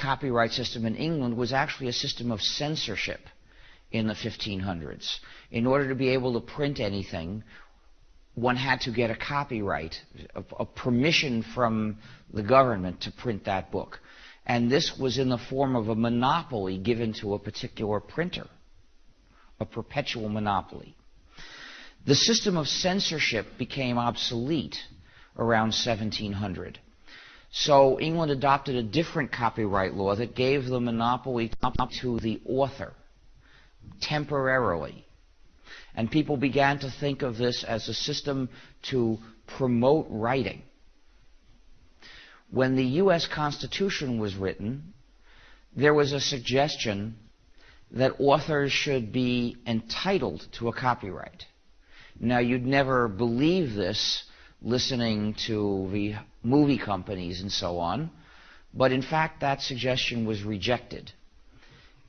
copyright system in England was actually a system of censorship in the 1500s. In order to be able to print anything, one had to get a copyright, a permission from the government to print that book. And this was in the form of a monopoly given to a particular printer, a perpetual monopoly. The system of censorship became obsolete around 1700. So England adopted a different copyright law that gave the monopoly to the author temporarily. And people began to think of this as a system to promote writing. When the U.S. Constitution was written, there was a suggestion that authors should be entitled to a copyright. Now, you'd never believe this listening to the movie companies and so on, but in fact that suggestion was rejected.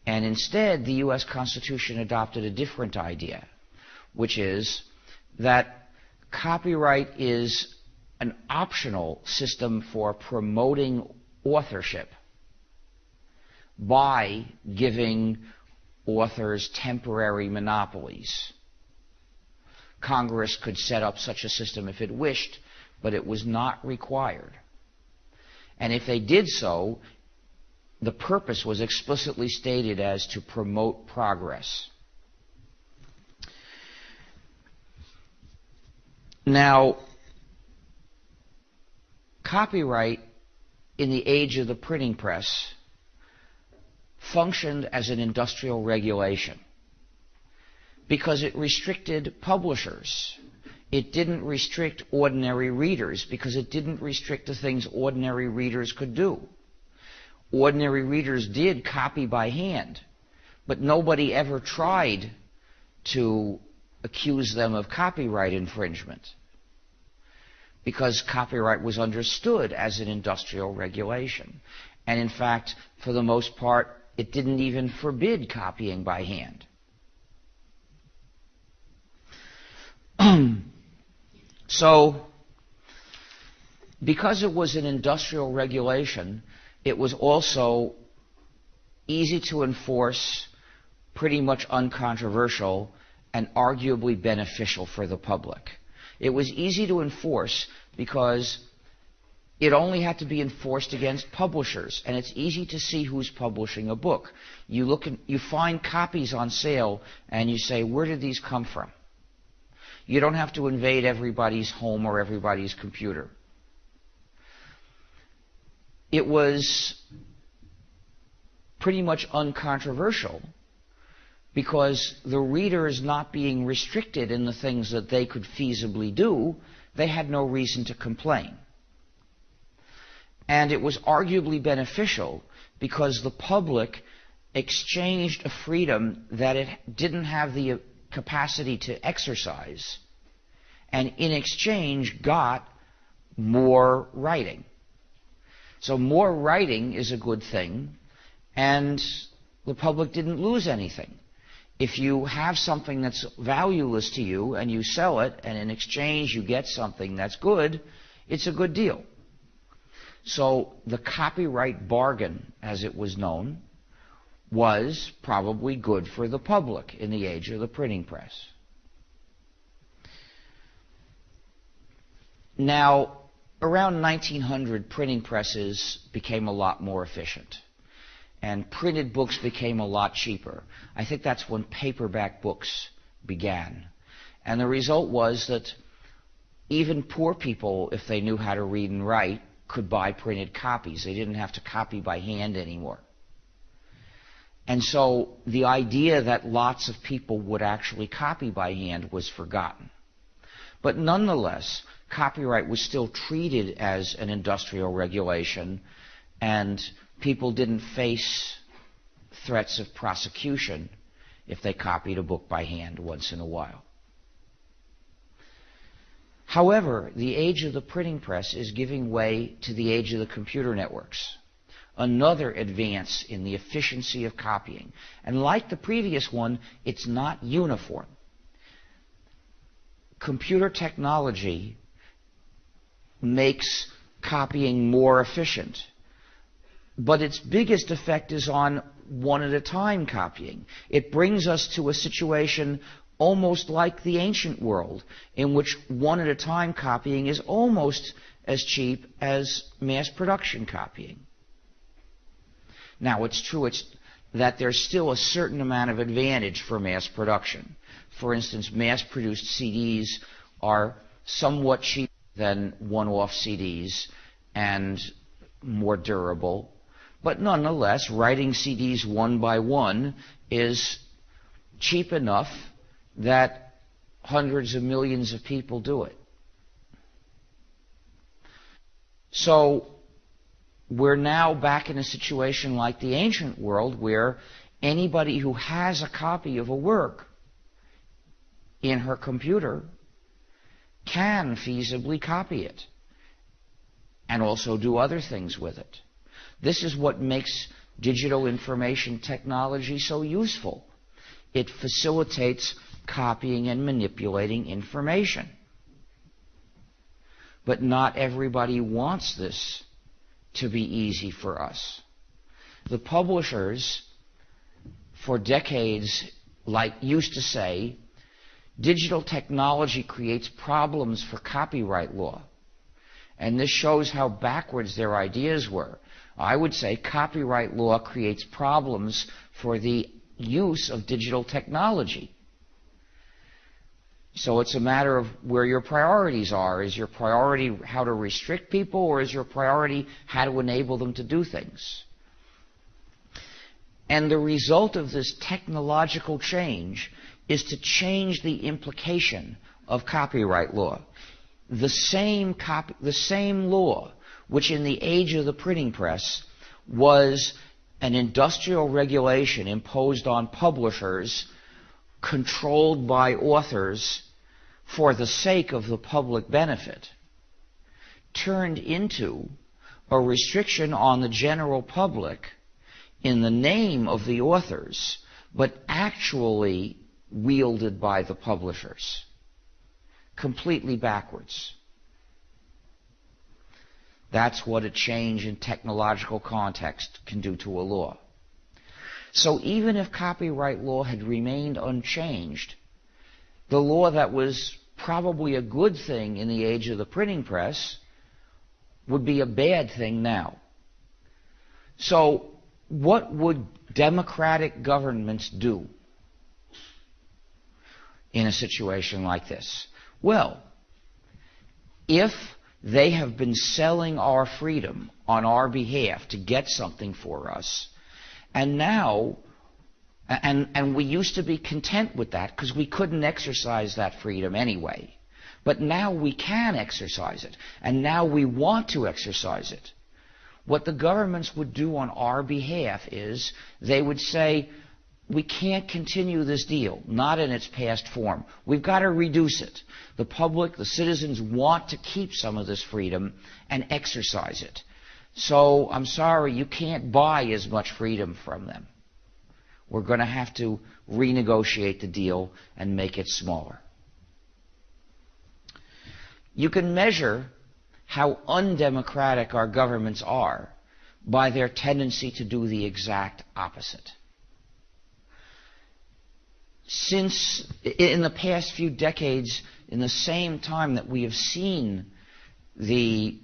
And instead, the U.S. Constitution adopted a different idea, which is that copyright is an optional system for promoting authorship by giving authors temporary monopolies. Congress could set up such a system if it wished, but it was not required. And if they did so, the purpose was explicitly stated as to promote progress. Now, copyright in the age of the printing press functioned as an industrial regulation because it restricted publishers. It didn't restrict ordinary readers because it didn't restrict the things ordinary readers could do. Ordinary readers did copy by hand, but nobody ever tried to accuse them of copyright infringement because copyright was understood as an industrial regulation. And in fact, for the most part, it didn't even forbid copying by hand. So, because it was an industrial regulation, it was also easy to enforce, pretty much uncontroversial, and arguably beneficial for the public. It was easy to enforce because it only had to be enforced against publishers, and it's easy to see who's publishing a book. You look and you find copies on sale, and you say, where did these come from? You don't have to invade everybody's home or everybody's computer. It was pretty much uncontroversial because the readers not being restricted in the things that they could feasibly do, they had no reason to complain. And it was arguably beneficial because the public exchanged a freedom that it didn't have the capacity to exercise, and in exchange got more writing. So more writing is a good thing, and the public didn't lose anything. If you have something that's valueless to you and you sell it, and in exchange you get something that's good, it's a good deal. So the copyright bargain, as it was known, was probably good for the public in the age of the printing press. Now, around 1900, printing presses became a lot more efficient, and printed books became a lot cheaper. I think that's when paperback books began. And the result was that even poor people, if they knew how to read and write, could buy printed copies. They didn't have to copy by hand anymore. And so the idea that lots of people would actually copy by hand was forgotten. But nonetheless, copyright was still treated as an industrial regulation, and people didn't face threats of prosecution if they copied a book by hand once in a while. However, the age of the printing press is giving way to the age of the computer networks, another advance in the efficiency of copying. And like the previous one, it's not uniform. Computer technology makes copying more efficient. But its biggest effect is on one-at-a-time copying. It brings us to a situation almost like the ancient world, in which one-at-a-time copying is almost as cheap as mass production copying. Now, it's true that there's still a certain amount of advantage for mass production. For instance, mass-produced CDs are somewhat cheaper than one-off CDs and more durable. But nonetheless, writing CDs one by one is cheap enough that hundreds of millions of people do it. So we're now back in a situation like the ancient world, where anybody who has a copy of a work in her computer can feasibly copy it and also do other things with it. This is what makes digital information technology so useful. It facilitates copying and manipulating information. But not everybody wants this to be easy for us. The publishers, for decades, used to say, digital technology creates problems for copyright law. And this shows how backwards their ideas were. I would say copyright law creates problems for the use of digital technology. So it's a matter of where your priorities are. Is your priority how to restrict people, or is your priority how to enable them to do things? And the result of this technological change is to change the implication of copyright law. The same law, which in the age of the printing press was an industrial regulation imposed on publishers, controlled by authors for the sake of the public benefit, turned into a restriction on the general public in the name of the authors, but actually wielded by the publishers. Completely backwards. That's what a change in technological context can do to a law. So even if copyright law had remained unchanged, the law that was probably a good thing in the age of the printing press would be a bad thing now. So what would democratic governments do in a situation like this? Well, if they have been selling our freedom on our behalf to get something for us, and now, and we used to be content with that because we couldn't exercise that freedom anyway, but now we can exercise it, and now we want to exercise it. What the governments would do on our behalf is they would say, we can't continue this deal, not in its past form. We've got to reduce it. The public, the citizens want to keep some of this freedom and exercise it. So I'm sorry, you can't buy as much freedom from them. We're going to have to renegotiate the deal and make it smaller. You can measure how undemocratic our governments are by their tendency to do the exact opposite. Since, in the past few decades, in the same time that we have seen the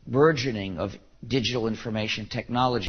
burgeoning of digital information technology,